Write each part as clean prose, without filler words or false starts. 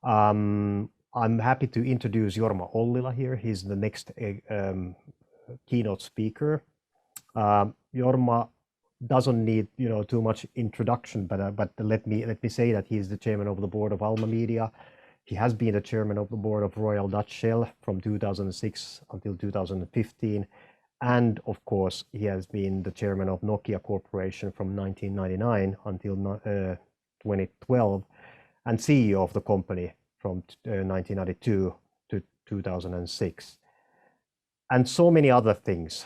I'm happy to introduce Jorma Ollila here. He's the next keynote speaker. Jorma doesn't need too much introduction, but let me say that he is the chairman of the board of Alma Media. He has been the chairman of the board of Royal Dutch Shell from 2006 until 2015. And of course, he has been the chairman of Nokia Corporation from 1999 until 2012, and CEO of the company from 1992 to 2006. And so many other things.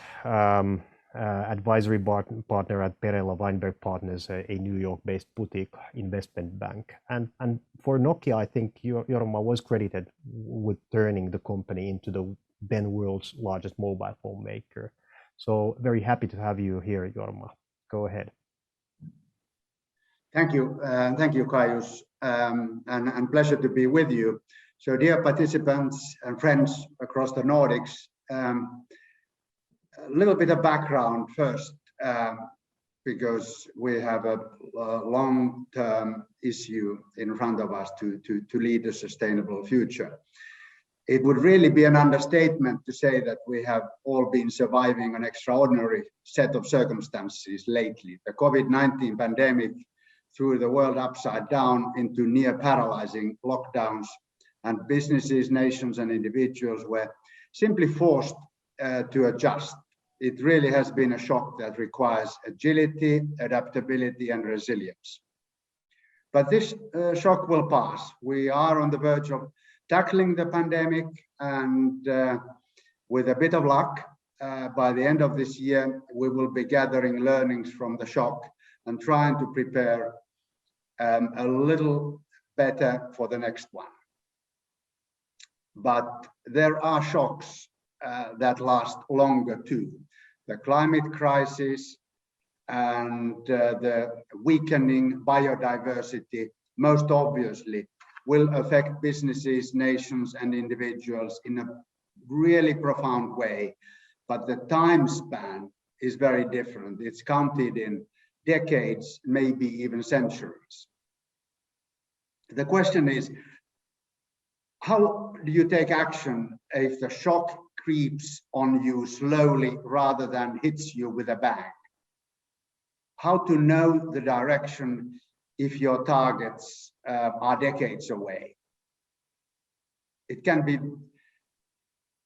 Advisory partner at Perella Weinberg Partners, a New York-based boutique investment bank. And for Nokia, I think Jorma was credited with turning the company into the then world's largest mobile phone maker. So very happy to have you here, Jorma. Go ahead. Thank you, Kaius, and pleasure to be with you. So dear participants and friends across the Nordics, a little bit of background first, because we have a long-term issue in front of us to lead a sustainable future. It would really be an understatement to say that we have all been surviving an extraordinary set of circumstances lately. The COVID-19 pandemic threw the world upside down into near paralyzing lockdowns, and businesses, nations, and individuals were simply forced to adjust. It really has been a shock that requires agility, adaptability, and resilience. But this shock will pass. We are on the verge of tackling the pandemic, and with a bit of luck, by the end of this year, we will be gathering learnings from the shock and trying to prepare a little better for the next one. But there are shocks that last longer too. The climate crisis and the weakening biodiversity, most obviously, will affect businesses, nations, and individuals in a really profound way. But the time span is very different. It's counted in decades, maybe even centuries. The question is, how do you take action if the shock creeps on you slowly rather than hits you with a bang? How to know the direction if your targets are decades away? It can be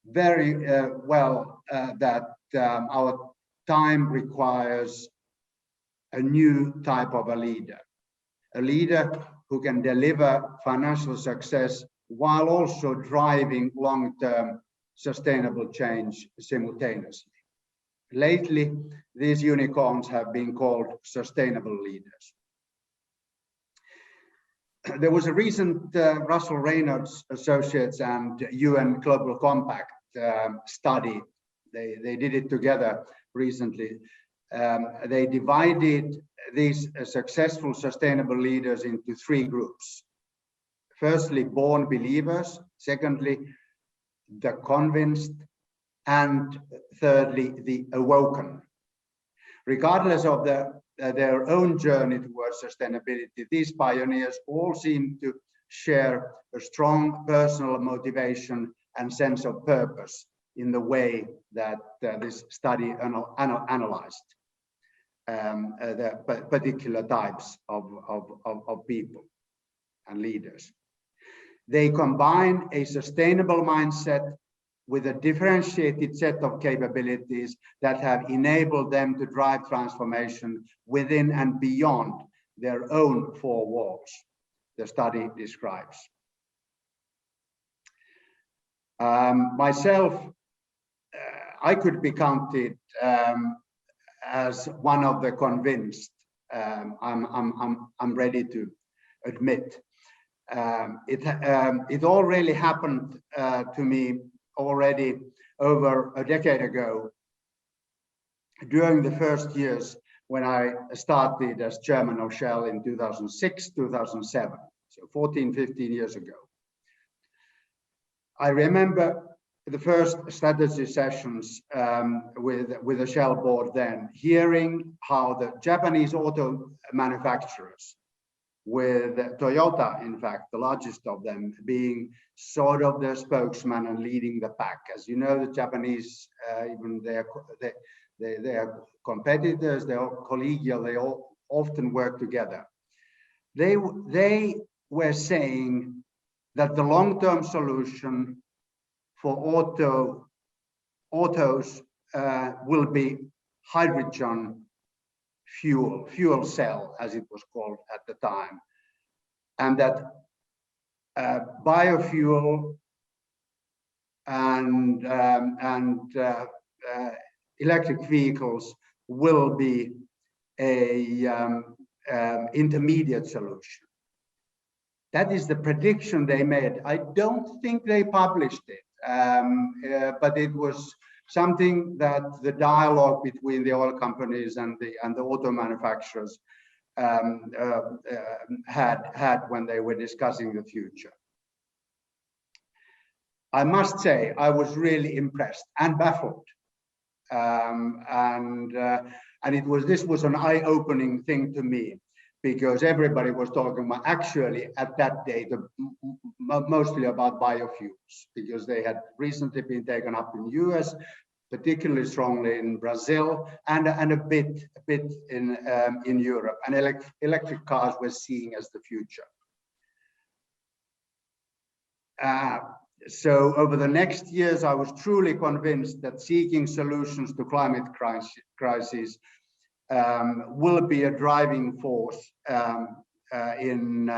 very well that our time requires a new type of a leader who can deliver financial success while also driving long-term sustainable change simultaneously. Lately, these unicorns have been called sustainable leaders. There was a recent Russell Reynolds Associates and UN Global Compact study. They did it together recently. They divided these successful sustainable leaders into three groups. Firstly, born believers. Secondly, the convinced. And thirdly, the awoken. Regardless of their own journey towards sustainability, these pioneers all seem to share a strong personal motivation and sense of purpose in the way that this study analyzed the particular types of people and leaders. They combine a sustainable mindset with a differentiated set of capabilities that have enabled them to drive transformation within and beyond their own four walls, the study describes. Myself, I could be counted as one of the convinced. I'm ready to admit. It all really happened to me already over a decade ago, during the first years when I started as chairman of Shell in 2006, 2007, so 14, 15 years ago. I remember the first strategy sessions with the Shell board then, hearing how the Japanese auto manufacturers with Toyota, in fact, the largest of them, being sort of the spokesman and leading the pack. As you know, the Japanese, even their competitors, they're collegial, they all often work together. They were saying that the long-term solution for autos will be hydrogen fuel cell, as it was called at the time, and that biofuel and electric vehicles will be a intermediate solution. That is the prediction they made. I don't think they published it, but it was something that the dialogue between the oil companies and the auto manufacturers had when they were discussing the future. I must say, I was really impressed and baffled, and this was an eye-opening thing to me, because everybody was talking about, actually at that date, mostly about biofuels, because they had recently been taken up in the US, particularly strongly in Brazil, and a bit in Europe. And electric cars were seen as the future. So over the next years, I was truly convinced that seeking solutions to climate crisis will be a driving force in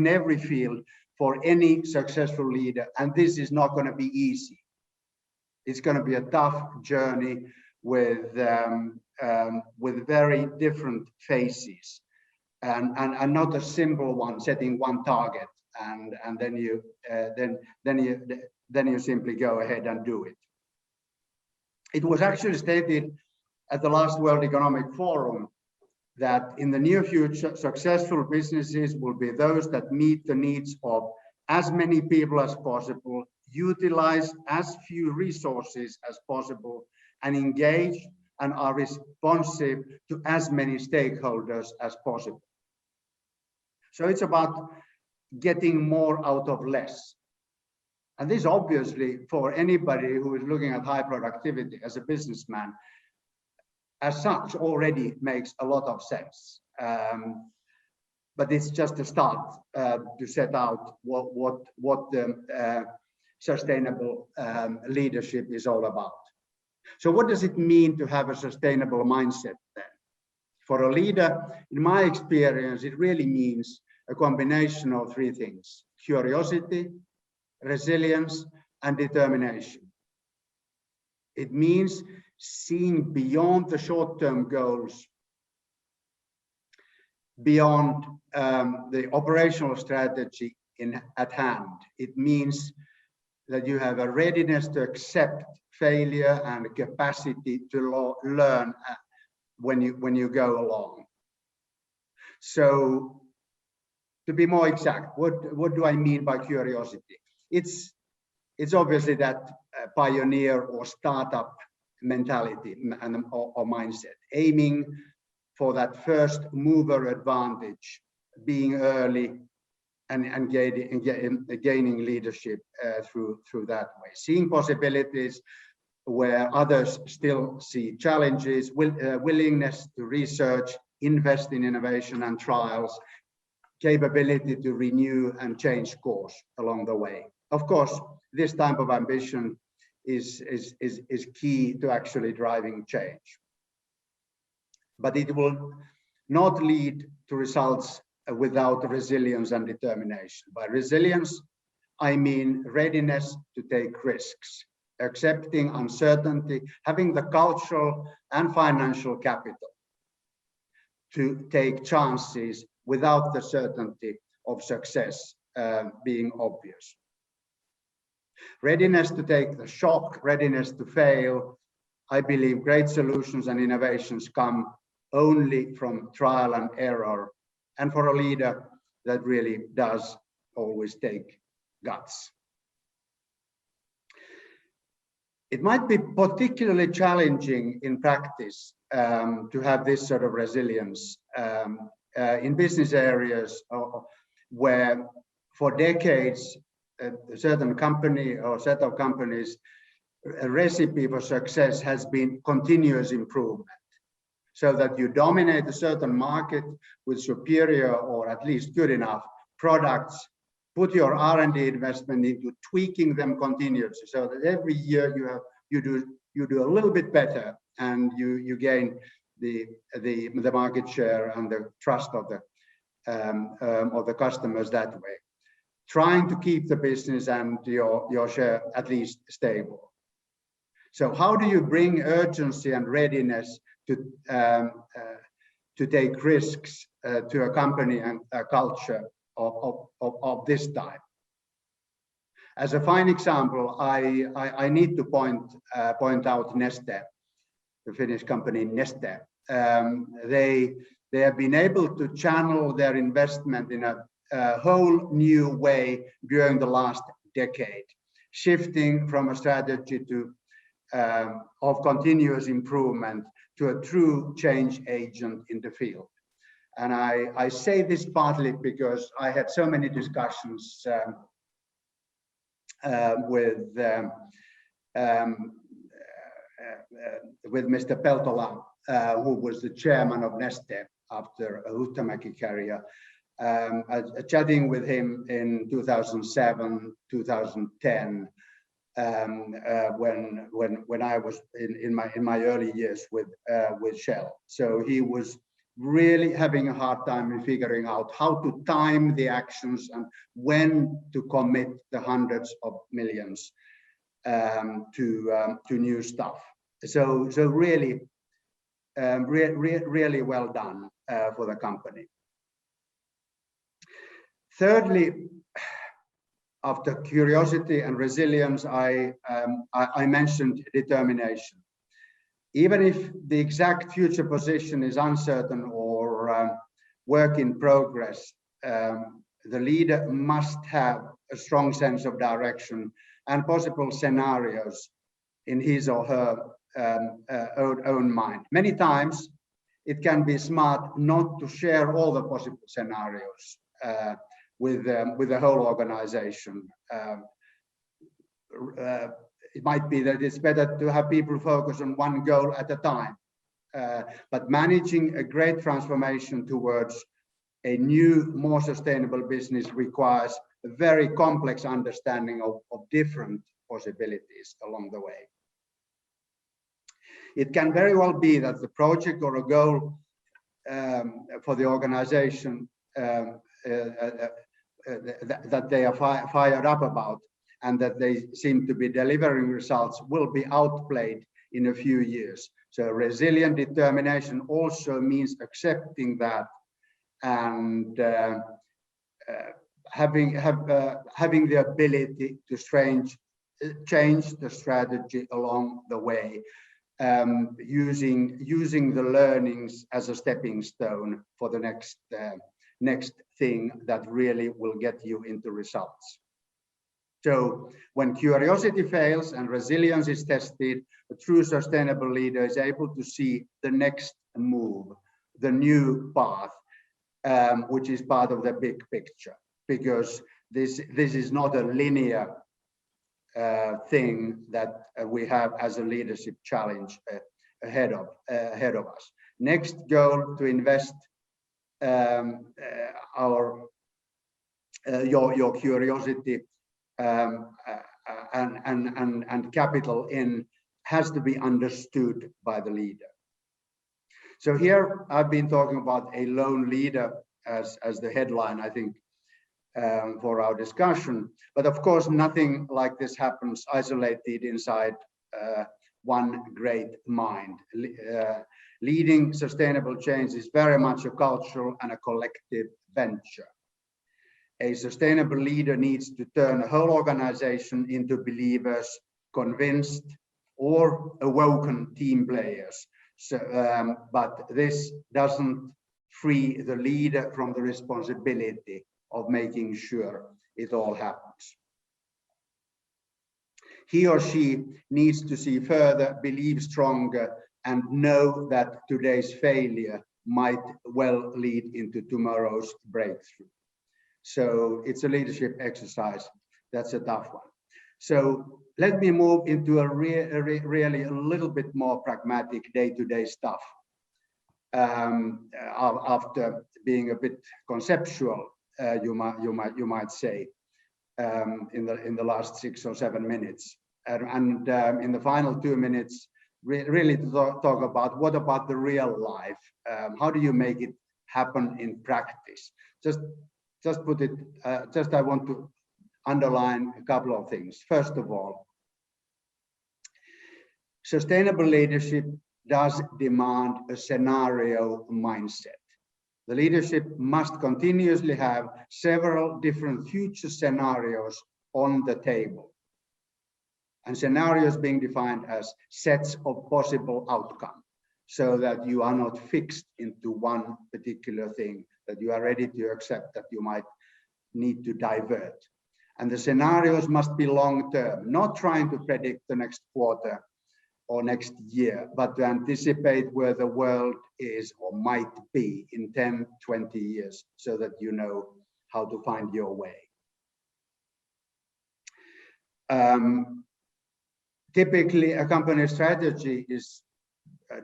every field for any successful leader, and this is not going to be easy. It's going to be a tough journey with very different phases, and not a simple one, setting one target and then you simply go ahead and do it. It was actually stated at the last World Economic Forum that in the near future, successful businesses will be those that meet the needs of as many people as possible, utilize as few resources as possible, and engage and are responsive to as many stakeholders as possible. So it's about getting more out of less. And this obviously, for anybody who is looking at high productivity as a businessman, as such already makes a lot of sense. But it's just a start to set out what the sustainable leadership is all about. So what does it mean to have a sustainable mindset then? For a leader, in my experience, it really means a combination of three things: curiosity, resilience, and determination. It means seeing beyond the short-term goals, beyond the operational strategy at hand. It means that you have a readiness to accept failure and a capacity to learn when you go along. So, to be more exact, what do I mean by curiosity? It's obviously that pioneer or startup mentality or mindset, aiming for that first mover advantage, being early and gaining leadership through that way, seeing possibilities where others still see challenges, willingness to research, invest in innovation and trials, capability to renew and change course along the way. Of course, this type of ambition is key to actually driving change. But it will not lead to results without resilience and determination. By resilience, I mean readiness to take risks, accepting uncertainty, having the cultural and financial capital to take chances without the certainty of success being obvious. Readiness to take the shock, readiness to fail. I believe great solutions and innovations come only from trial and error, and for a leader that really does always take guts. It might be particularly challenging in practice to have this sort of resilience in business areas where for decades a certain company or set of companies, a recipe for success has been continuous improvement, so that you dominate a certain market with superior or at least good enough products, put your R&D investment into tweaking them continuously, so that every year you do a little bit better, and you gain the market share and the trust of the customers that way, trying to keep the business and your share at least stable. So how do you bring urgency and readiness to take risks to a company and a culture of this type? As a fine example, I need to point out Neste, the Finnish company Neste. They have been able to channel their investment in a whole new way during the last decade, shifting from a strategy of continuous improvement to a true change agent in the field. And I say this partly because I had so many discussions with Mr. Peltola, who was the chairman of Neste after a Huhtamäki career, chatting with him in 2007, 2010, when I was in my early years with Shell. So he was really having a hard time in figuring out how to time the actions and when to commit the hundreds of millions to new stuff. So really, really well done for the company. Thirdly, after curiosity and resilience, I mentioned determination. Even if the exact future position is uncertain or work in progress, the leader must have a strong sense of direction and possible scenarios in his or her own mind. Many times, it can be smart not to share all the possible scenarios with the whole organization. It might be that it's better to have people focus on one goal at a time. But managing a great transformation towards a new, more sustainable business requires a very complex understanding of different possibilities along the way. It can very well be that the project or a goal for the organization that they are fired up about and that they seem to be delivering results will be outplayed in a few years. So resilient determination also means accepting that and having the ability to change the strategy along the way, using the learnings as a stepping stone for the next thing that really will get you into results. So when curiosity fails and resilience is tested, a true sustainable leader is able to see the next move, the new path, which is part of the big picture, because this is not a linear thing that we have as a leadership challenge ahead of us. Next goal to invest your curiosity and capital in has to be understood by the leader. So here I've been talking about a lone leader as the headline, I think, for our discussion. But of course, nothing like this happens isolated inside one great mind. Leading sustainable change is very much a cultural and a collective venture. A sustainable leader needs to turn a whole organization into believers, convinced or awoken team players. So, but this doesn't free the leader from the responsibility of making sure it all happens. He or she needs to see further, believe stronger, and know that today's failure might well lead into tomorrow's breakthrough. So it's a leadership exercise. That's a tough one. So let me move into a really a little bit more pragmatic day-to-day stuff. After being a bit conceptual, you might say, in the last 6 or 7 minutes, and in the final 2 minutes, really to talk about what about the real life. How do you make it happen in practice? Just put it. I want to underline a couple of things. First of all, sustainable leadership does demand a scenario mindset. The leadership must continuously have several different future scenarios on the table, and scenarios being defined as sets of possible outcomes, so that you are not fixed into one particular thing, that you are ready to accept that you might need to divert. And the scenarios must be long-term, not trying to predict the next quarter or next year, but to anticipate where the world is or might be in 10, 20 years, so that you know how to find your way. Typically, a company strategy is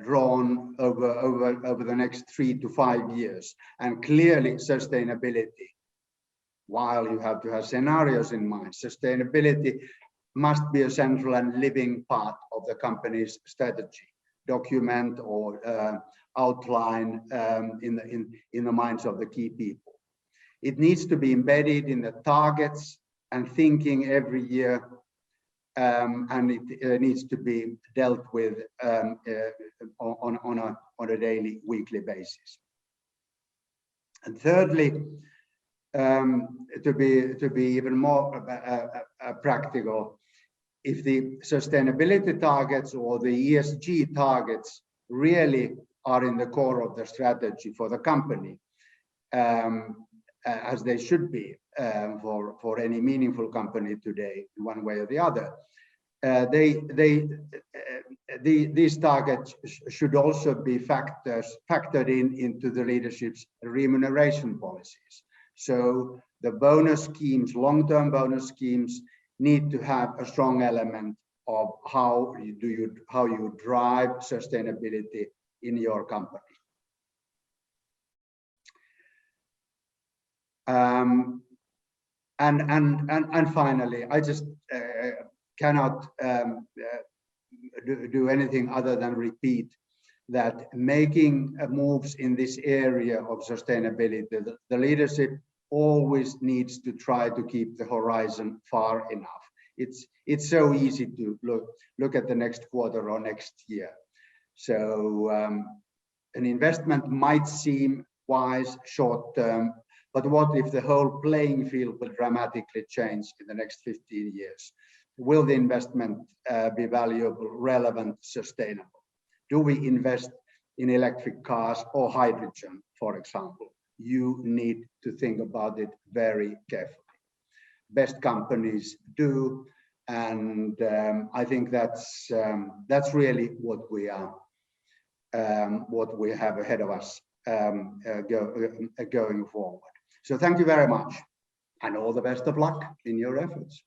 drawn over the next 3 to 5 years, and clearly sustainability, while you have to have scenarios in mind, sustainability must be a central and living part of the company's strategy, document or outline in the minds of the key people. It needs to be embedded in the targets and thinking every year, and it needs to be dealt with on a daily, weekly basis. And thirdly, to be even more practical, if the sustainability targets or the ESG targets really are in the core of the strategy for the company, as they should be for any meaningful company today, one way or the other, these targets should also be factored into the leadership's remuneration policies. So the bonus schemes, long-term bonus schemes, need to have a strong element of how you drive sustainability in your company. And finally, I just cannot do anything other than repeat that making moves in this area of sustainability, the leadership always needs to try to keep the horizon far enough. It's so easy to look at the next quarter or next year. So an investment might seem wise short term, but what if the whole playing field will dramatically change in the next 15 years? Will the investment be valuable, relevant, sustainable? Do we invest in electric cars or hydrogen, for example? You need to think about it very carefully. Best companies do, and I think that's really what we have ahead of us going forward. So thank you very much, and all the best of luck in your efforts.